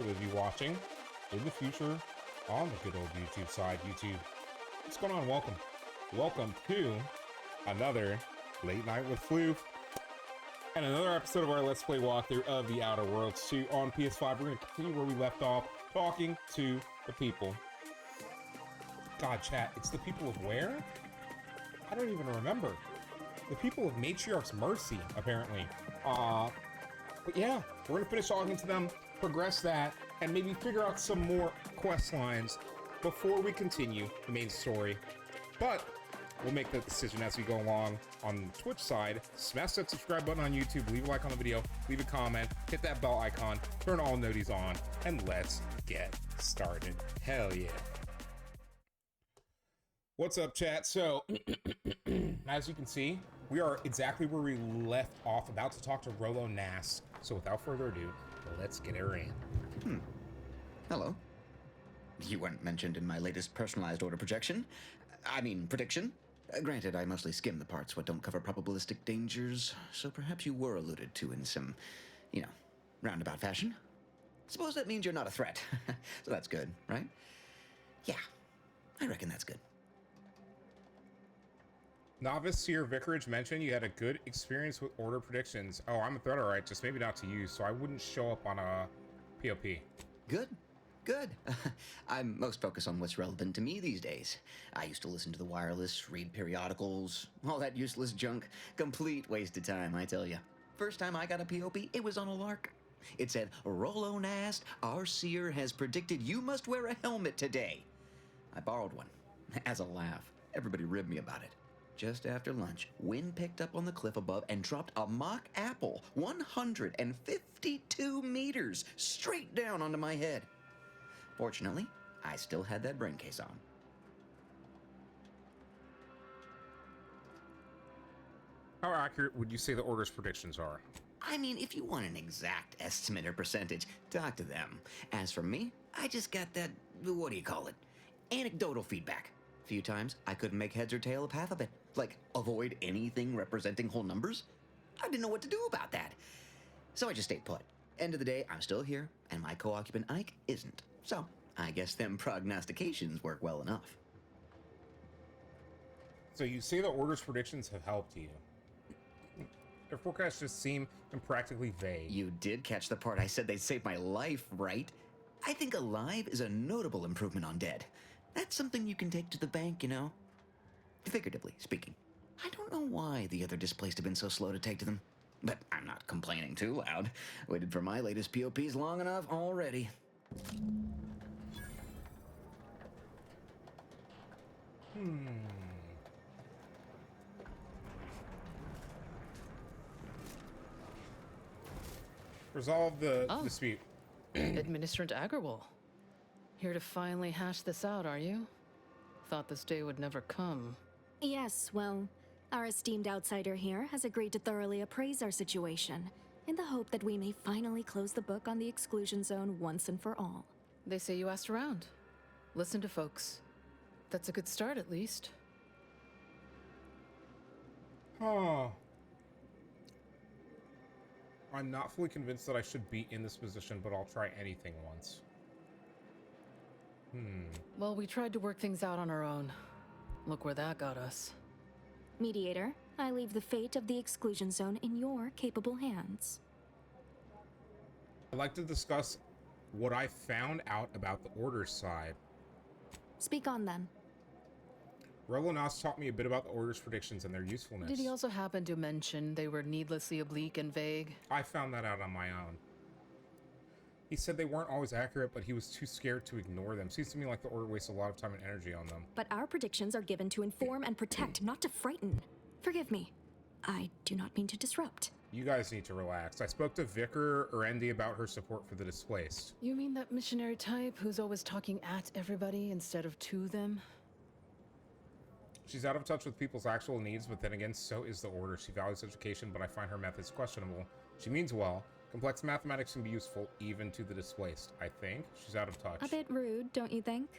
for those of you watching in the future on the good old YouTube side. YouTube, what's going on? Welcome to another Late Night with Floof and another episode of our Let's Play walkthrough of The Outer Worlds 2 on PS5. We're going to continue where we left off, talking to the people. God, chat, it's the people of where? I don't even remember. The people of Matriarch's Mercy, apparently. But yeah, we're going to finish talking to them, progress that, and maybe figure out some more quest lines before we continue the main story. But we'll make that decision as we go along on the Twitch side. Smash that subscribe button on YouTube, leave a like on the video, leave a comment, hit that bell icon, turn all noties on, and let's get started. Hell yeah. What's up, chat? So, as you can see, we are exactly where we left off, about to talk to Rolo Nass. So without further ado, let's get her in. Hello. You weren't mentioned in my latest personalized order prediction. Granted, I mostly skim the parts what don't cover probabilistic dangers, so perhaps you were alluded to in some, roundabout fashion. Suppose that means you're not a threat. So that's good, right? Yeah, I reckon that's good. Novice Seer Vicarage mentioned you had a good experience with order predictions. Oh, I'm a threat, alright, just maybe not to you, so I wouldn't show up on a POP. Good. I'm most focused on what's relevant to me these days. I used to listen to the wireless, read periodicals, all that useless junk. Complete waste of time, I tell you. First time I got a POP, it was on a lark. It said, Rolo Nast, our seer has predicted you must wear a helmet today. I borrowed one, as a laugh. Everybody ribbed me about it. Just after lunch, wind picked up on the cliff above and dropped a mock apple 152 meters straight down onto my head. Fortunately, I still had that brain case on. How accurate would you say the order's predictions are? I mean, if you want an exact estimate or percentage, talk to them. As for me, I just got that, anecdotal feedback. A few times, I couldn't make heads or tail of half of it. Like, avoid anything representing whole numbers? I didn't know what to do about that. So I just stayed put. End of the day, I'm still here, and my co-occupant Ike isn't. So, I guess them prognostications work well enough. So you say the order's predictions have helped you. Their forecasts just seem impractically vague. You did catch the part I said they'd save my life, right? I think alive is a notable improvement on dead. That's something you can take to the bank, Figuratively speaking. I don't know why the other displaced have been so slow to take to them. But I'm not complaining too loud. Waited for my latest POPs long enough already. Resolve the dispute. Administrant Agarwal. Here to finally hash this out, are you? Thought this day would never come. Yes, well, our esteemed outsider here has agreed to thoroughly appraise our situation, in the hope that we may finally close the book on the exclusion zone once and for all. They say you asked around. Listen to folks. That's a good start, at least. I'm not fully convinced that I should be in this position, but I'll try anything once. Well, we tried to work things out on our own. Look where that got us. Mediator, I leave the fate of the exclusion zone in your capable hands. I'd like to discuss what I found out about the order side. Speak on, then. Rolo Nass taught me a bit about the order's predictions and their usefulness. Did he also happen to mention they were needlessly oblique and vague? I found that out on my own. He said they weren't always accurate, but he was too scared to ignore them. Seems to me like the order wastes a lot of time and energy on them. But our predictions are given to inform and protect, not to frighten. Forgive me. I do not mean to disrupt. You guys need to relax. I spoke to Vicar Erendi about her support for the displaced. You mean that missionary type who's always talking at everybody instead of to them? She's out of touch with people's actual needs, but then again, so is the order. She values education, but I find her methods questionable. She means well. Complex mathematics can be useful even to the displaced. I think she's out of touch. A bit rude, don't you think?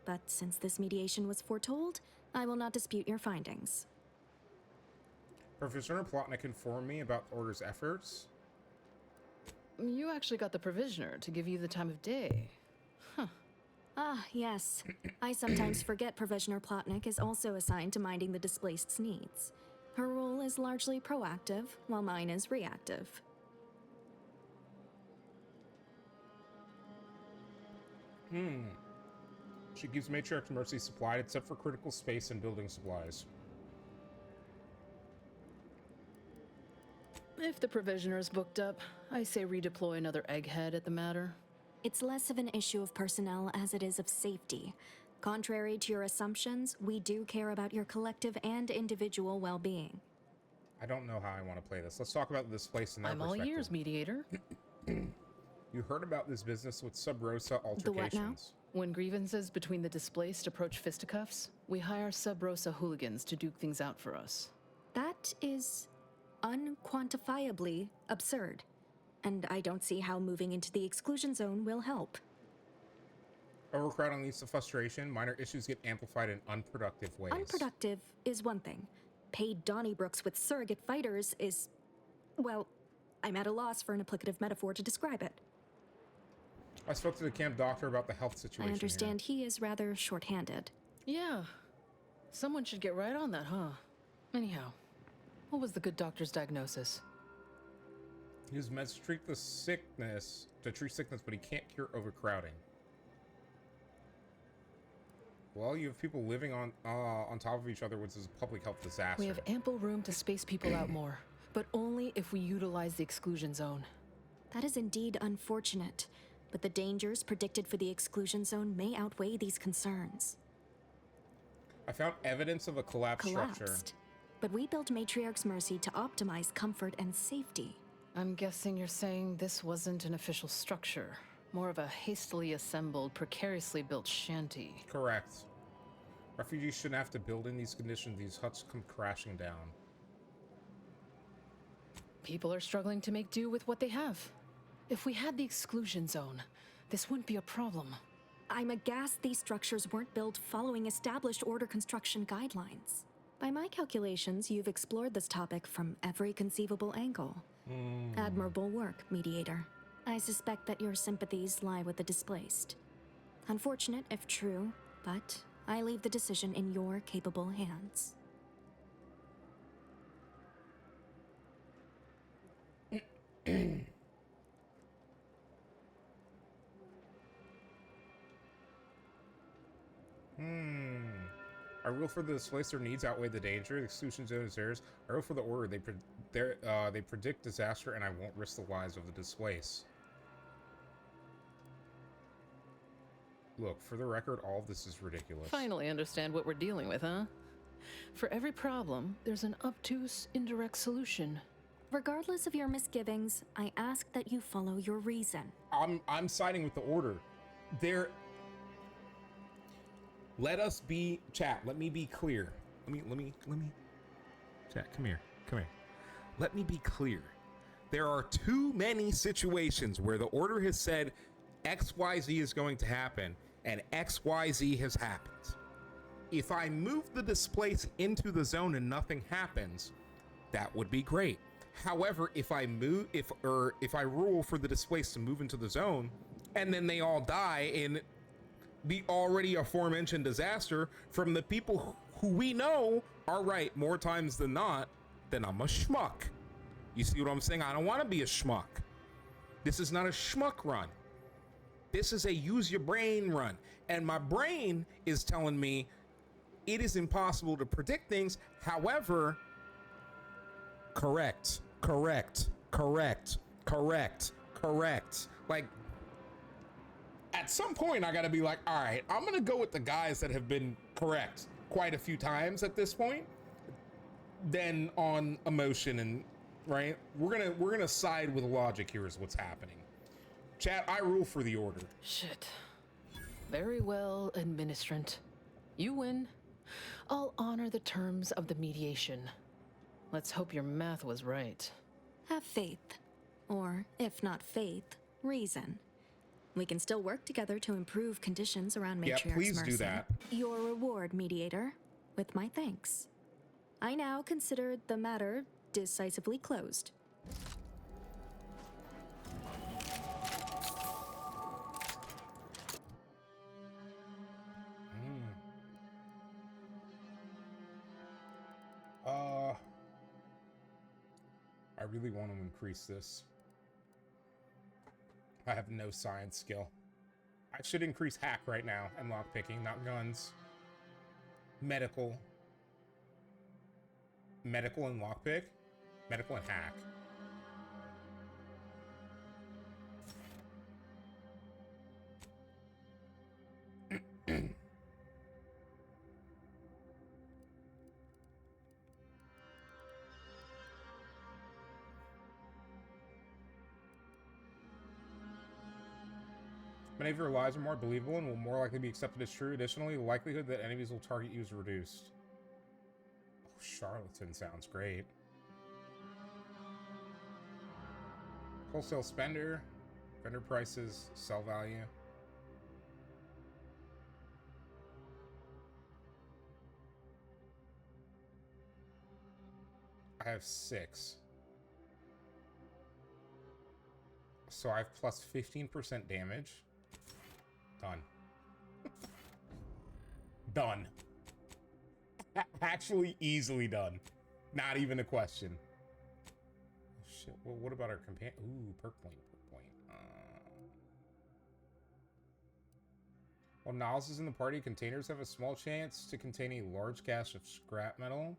But since this mediation was foretold, I will not dispute your findings. Professor Plotnick informed me about the Order's efforts. you actually got the Provisioner to give you the time of day. Ah, yes. I sometimes forget Provisioner Plotnik is also assigned to minding the displaced's needs. Her role is largely proactive, while mine is reactive. She keeps Matriarch Mercy supplied except for critical space and building supplies. If the Provisioner's booked up, I say redeploy another egghead at the matter. It's less of an issue of personnel as it is of safety. Contrary to your assumptions, we do care about your collective and individual well-being. I don't know how I want to play this. Let's talk about this place in their I'm all perspective. ears, Mediator. You heard about this business with Sub Rosa altercations. The what now? When grievances between the displaced approach fisticuffs, we hire Sub Rosa hooligans to duke things out for us. That is unquantifiably absurd, and I don't see how moving into the exclusion zone will help. Overcrowding leads to frustration. Minor issues get amplified in unproductive ways. Unproductive is one thing. Paid Donnybrooks with surrogate fighters is... well, I'm at a loss for an applicative metaphor to describe it. I spoke to the camp doctor about the health situation. I understand he is rather short-handed. Yeah. Someone should get right on that, huh? Anyhow, what was the good doctor's diagnosis? He was meant to treat sickness, but he can't cure overcrowding. Well, you have people living on top of each other, which is a public health disaster. We have ample room to space people out more, but only if we utilize the exclusion zone. That is indeed unfortunate, but the dangers predicted for the exclusion zone may outweigh these concerns. I found evidence of a collapsed structure. But we built Matriarch's Mercy to optimize comfort and safety. I'm guessing you're saying this wasn't an official structure, more of a hastily assembled, precariously built shanty. Correct. Refugees shouldn't have to build in these conditions. These huts come crashing down. People are struggling to make do with what they have. If we had the exclusion zone, this wouldn't be a problem. I'm aghast these structures weren't built following established order construction guidelines. By my calculations, you've explored this topic from every conceivable angle. Admirable work, Mediator. I suspect that your sympathies lie with the displaced. Unfortunate if true, but I leave the decision in your capable hands. I rule for the displaced. Their needs outweigh the danger. The exclusion zone is theirs. I rule for the order. They predict disaster, and I won't risk the lives of the displaced. Look, for the record, all of this is ridiculous. Finally understand what we're dealing with, huh? For every problem, there's an obtuse, indirect solution. Regardless of your misgivings, I ask that you follow your reason. I'm siding with the order. Let us be chat. Let me be clear. Let me chat. Come here. Let me be clear. There are too many situations where the order has said XYZ is going to happen and XYZ has happened. If I move the displaced into the zone and nothing happens, that would be great. However, if I rule for the displaced to move into the zone and then they all die in the already aforementioned disaster from the people who we know are right more times than not, then I'm a schmuck. You see what I'm saying? I don't want to be a schmuck. This is not a schmuck run. This is a use your brain run. And my brain is telling me it is impossible to predict things. However, correct. Like, at some point, I gotta be like, all right, I'm gonna go with the guys that have been correct quite a few times at this point. Then on emotion and right, we're gonna side with logic. Here is what's happening. Chat, I rule for the order. Shit. Very well, administrant. You win. I'll honor the terms of the mediation. Let's hope your math was right. Have faith. Or, if not faith, reason. We can still work together to improve conditions around Matriarch's Mercy. Yeah, please do that. Your reward, Mediator, with my thanks. I now consider the matter decisively closed. I really want to increase this. I have no science skill. I should increase hack right now and lockpicking, not guns. Medical. Medical and lockpick? Medical and hack. Many of your lies are more believable and will more likely be accepted as true. Additionally, the likelihood that enemies will target you is reduced. Oh, charlatan sounds great. Wholesale spender, vendor prices, sell value. I have 6. So I have plus 15% damage. Done. Done. Actually, easily done. Not even a question. Oh, shit. Well, what about our companion? Ooh, perk point, perk point. While nozzles in the party, containers have a small chance to contain a large cache of scrap metal.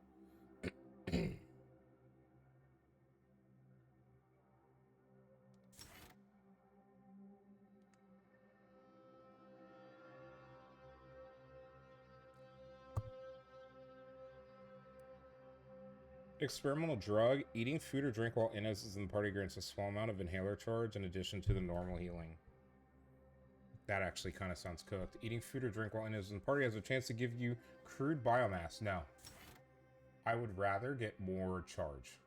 Experimental drug. Eating food or drink while Inez in the party grants a small amount of inhaler charge in addition to the normal healing. That actually kind of sounds cooked. Eating food or drink while Inez in the party has a chance to give you crude biomass. No. I would rather get more charge.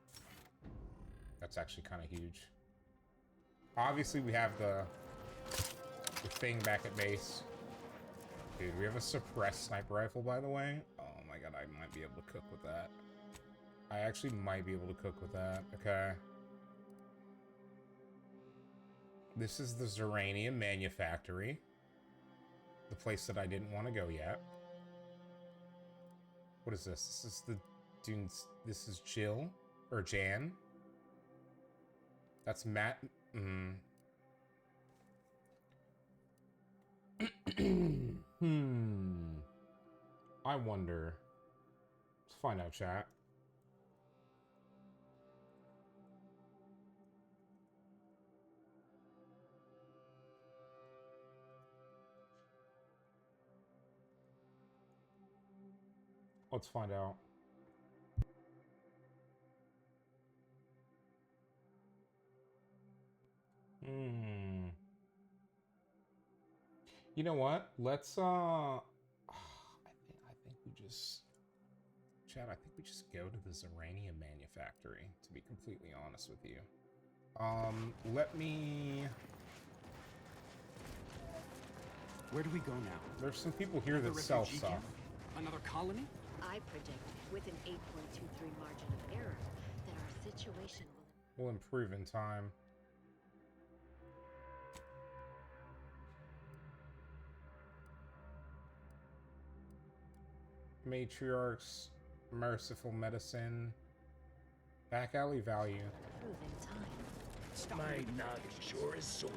That's actually kind of huge. Obviously, we have the thing back at base. Dude, we have a suppressed sniper rifle, by the way. Oh my god, I might be able to cook with that. I actually might be able to cook with that. Okay. This is the Zeranium Manufactory. The place that I didn't want to go yet. What is this? This is the dunes. This is Jill or Jan. That's Matt. I wonder. Let's find out, chat. Let's find out. You know what? Let's I think we just chat, I think we just go to the Zeranium Manufactory, to be completely honest with you. Let me Where do we go now? There's some people here that sell stuff. Camp? Another colony? I predict, with an 8.23 margin of error, that our situation will... Will improve in time. Matriarchs, merciful medicine, back alley value. improve in time. My noggin sure is sore.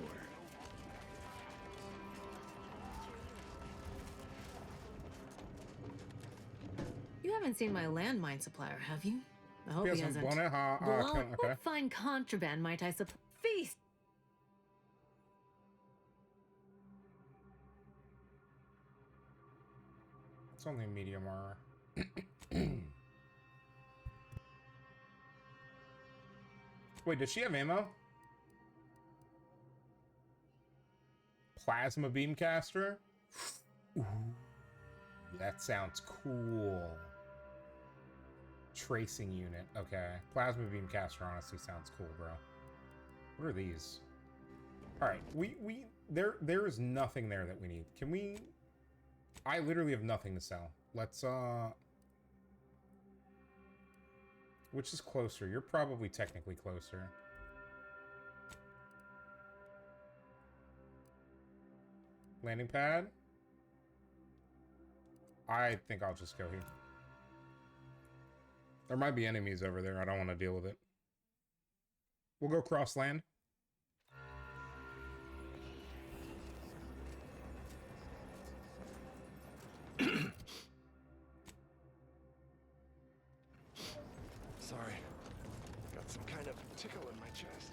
You haven't seen my landmine supplier, have you? I hope he hasn't. Okay. What fine contraband might I feast? It's only a medium armor. Wait, does she have ammo? Plasma beam caster? Ooh, that sounds cool. Tracing unit. Okay. Plasma beam caster honestly sounds cool, bro. What are these? Alright, there is nothing there that we need. Can we... I literally have nothing to sell. Let's, which is closer? You're probably technically closer. Landing pad? I think I'll just go here. There might be enemies over there. I don't want to deal with it. We'll go cross land. Sorry. Got some kind of tickle in my chest.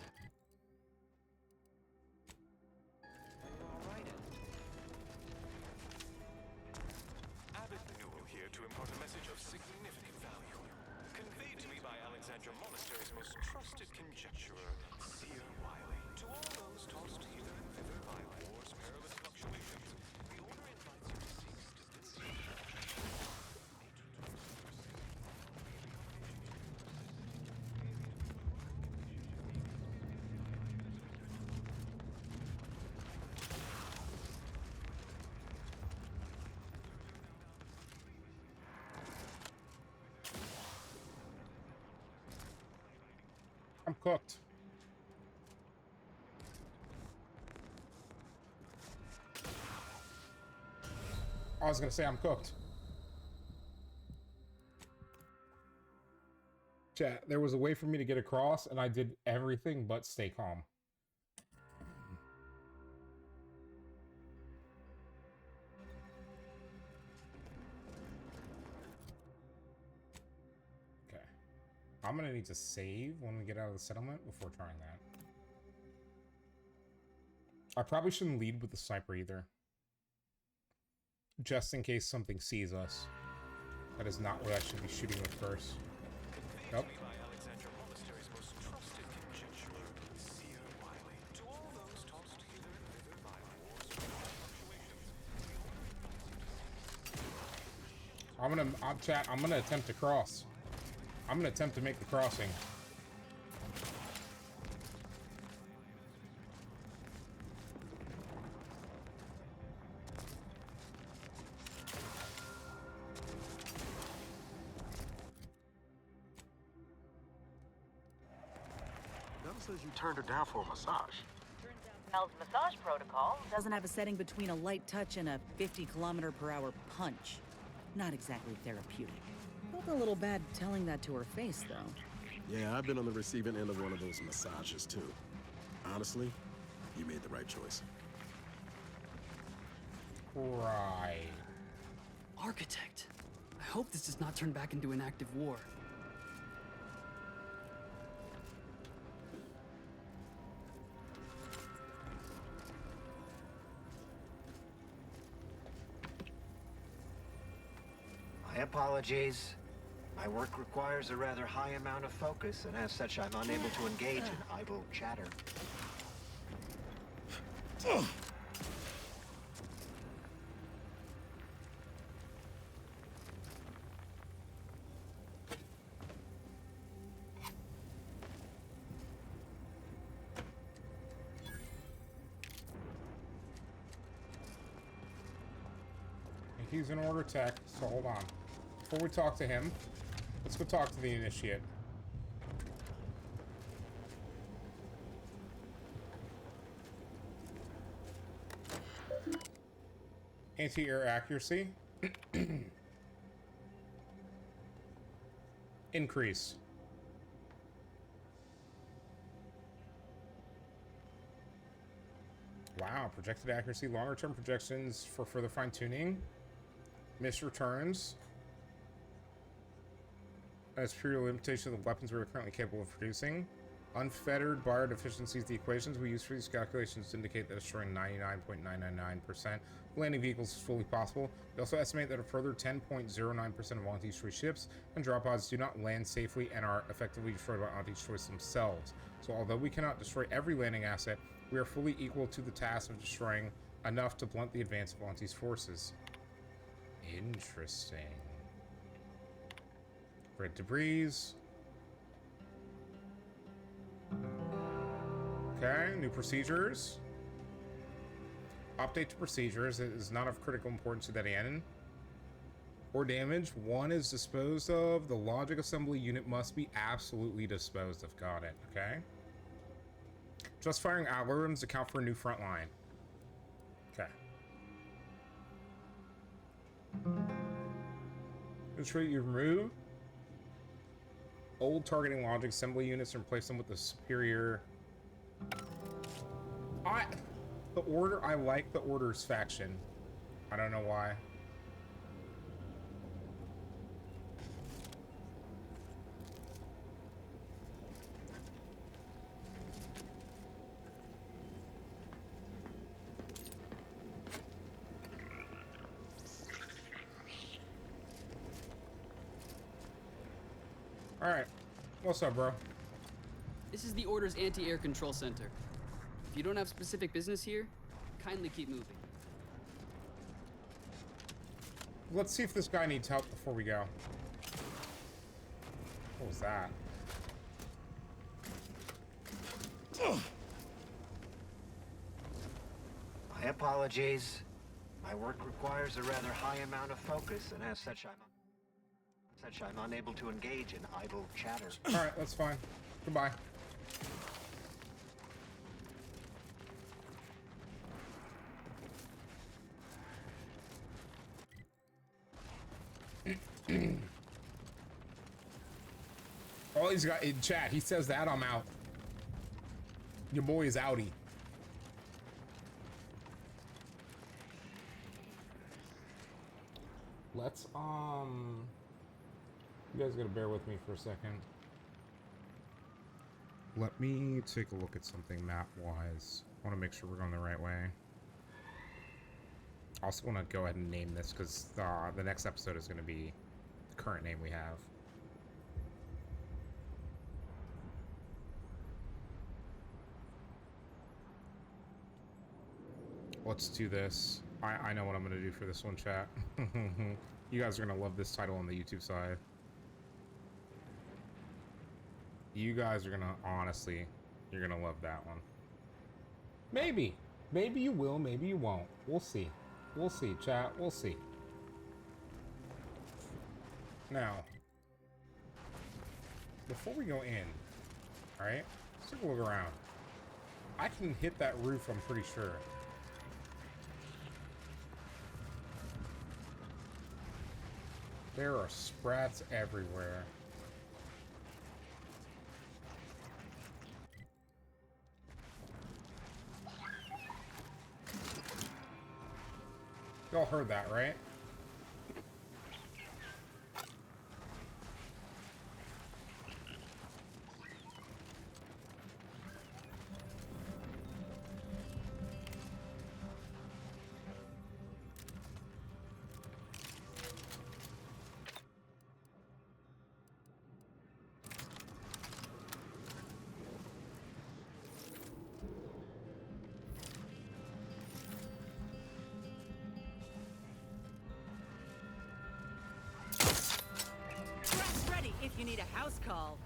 Are you alright? Abbot Newell here to impart a message of significant value. Conveyed to me by Alexandria Monastery's most trusted conjecturer, Seer Wiley. To all those tossed hither and thither by war's perilous fluctuations, the Order invites you to seek stability. I'm cooked. I was gonna say I'm cooked. Chat, there was a way for me to get across, and I did everything but stay calm. Okay. I'm gonna need to save when we get out of the settlement before trying that. I probably shouldn't lead with the sniper either. Just in case something sees us. That is not what I should be shooting with first. Nope. I'm gonna attempt to cross. I'm gonna attempt to make the crossing. Bella says you turned her down for a massage. Mel's massage protocol doesn't have a setting between a light touch and a 50-kilometer-per-hour punch. Not exactly therapeutic. Felt a little bad telling that to her face, though. Yeah, I've been on the receiving end of one of those massages, too. Honestly, you made the right choice. Right. Architect. I hope this does not turn back into an active war. My apologies. My work requires a rather high amount of focus, and as such, I'm unable to engage in idle chatter. He's an order tech, so hold on. Before we talk to him, let's go talk to the initiate. Anti-air accuracy. Increase. Wow, projected accuracy, longer term projections for further fine-tuning. Missed returns. As pure limitation of the weapons we are currently capable of producing. Unfettered bar deficiencies. The equations we use for these calculations indicate that destroying 99.999% of landing vehicles is fully possible. We also estimate that a further 10.09% of anti-destroy ships and drop pods do not land safely and are effectively destroyed by anti-destroys themselves. So although we cannot destroy every landing asset, we are fully equal to the task of destroying enough to blunt the advance of Auntie's forces. Interesting. Red debris. Okay, new procedures. Update to procedures. It is not of critical importance to that end. Or damage. One is disposed of. The logic assembly unit must be absolutely disposed of. Got it. Okay. Just firing algorithms account for a new front line. Okay. Which rate you remove? old targeting logic assembly units and replace them with the superior. I like the Order's faction. I don't know why. All right, what's up, bro? This is the Order's anti-air control center. If you don't have specific business here, kindly keep moving. Let's see if this guy needs help before we go. What was that? My apologies. My work requires a rather high amount of focus, and as such, I'm unable to engage in idle chatter. All right, that's fine. Goodbye. Oh, he's got in chat. He says that I'm out. Your boy is outie. Let's you guys gotta bear with me for a second. Let me take a look at something map-wise. I want to make sure we're going the right way. I also want to go ahead and name this because the next episode is going to be the current name we have. Let's do this. I know what I'm going to do for this one, chat. You guys are going to love this title on the YouTube side. You guys are going to, honestly, you're going to love that one. Maybe. Maybe you will, maybe you won't. We'll see. We'll see, chat. We'll see. Now, before we go in, alright? Let's take a look around. I can hit that roof, I'm pretty sure. There are sprats everywhere. Y'all heard that, right? If you need a house call.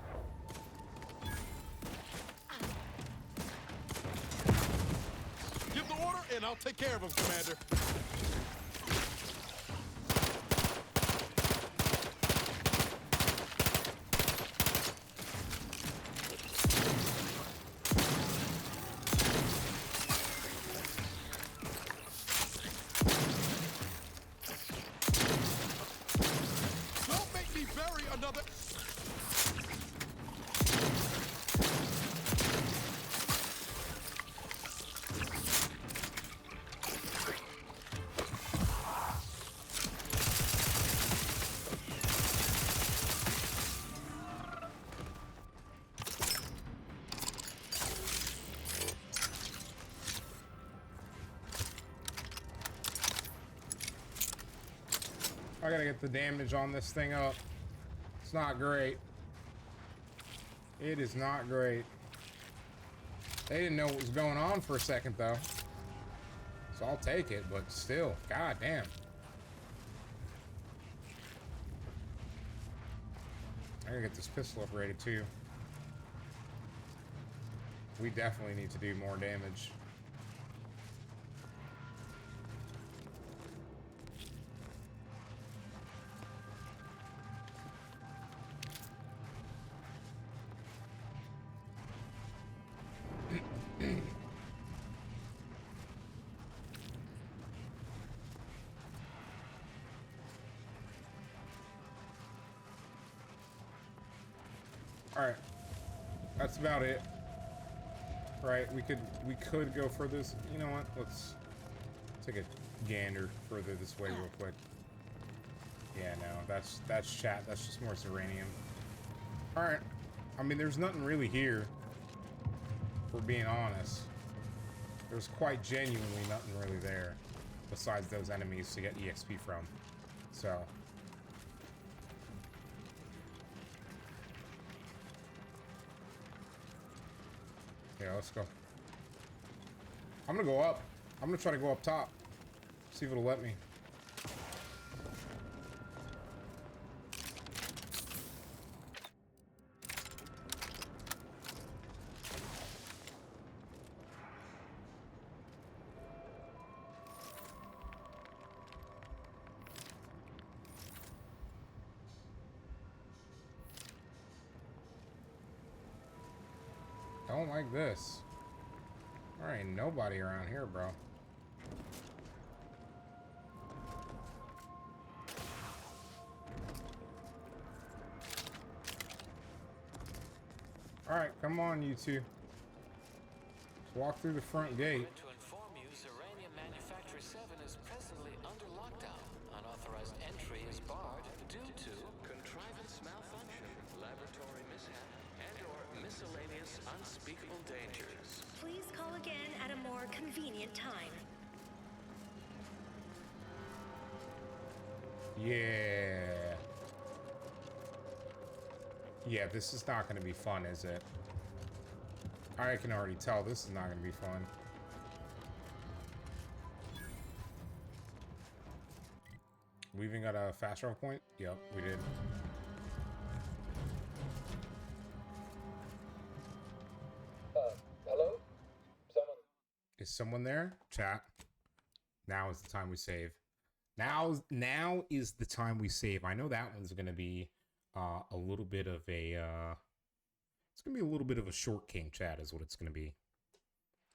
Give the order, and I'll take care of him, Commander. Don't make me bury another... I gotta get the damage on this thing up. It's not great. It is not great. They didn't know what was going on for a second, though. So I'll take it, but still, god damn. I gotta get this pistol upgraded, too. We definitely need to do more damage. Alright. That's about it. Right, we could go for this. You know what? Let's take a gander further this way real quick. Yeah, no, that's chat. That's just more Serenium. Alright. I mean, there's nothing really here, for being honest. There's quite genuinely nothing really there, besides those enemies to get EXP from. So. Yeah, let's go. I'm gonna go up. I'm gonna try to go up top. See if it'll let me. Don't like this. There ain't nobody around here, bro. Alright, come on, you two. Let's walk through the front gate. To inform you, Zeranium Manufacturer 7 is presently under lockdown. Unauthorized entry is barred due to contrivance malfunction, laboratory mishap, and/or miscellaneous unspeakable dangers. Please call again at a more convenient time. Yeah. Yeah, this is not going to be fun, is it? I can already tell this is not going to be fun. We even got a fast travel point? Yep, we did. Hello? Someone? Is someone there? Chat. Now is the time we save. Now is the time we save. I know that one's gonna be a little bit of a it's gonna be a little bit of a short king, chat, is what it's gonna be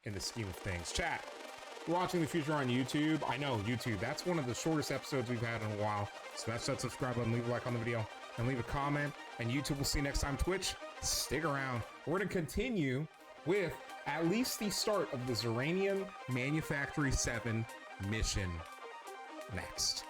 in the scheme of things. Chat, you're watching the future on YouTube. I know YouTube, that's one of the shortest episodes we've had in a while. Smash that subscribe button, leave a like on the video, and leave a comment. And YouTube, will see you next time. Twitch, stick around. We're gonna continue with at least the start of the Zeranium Manufactory 7 mission next.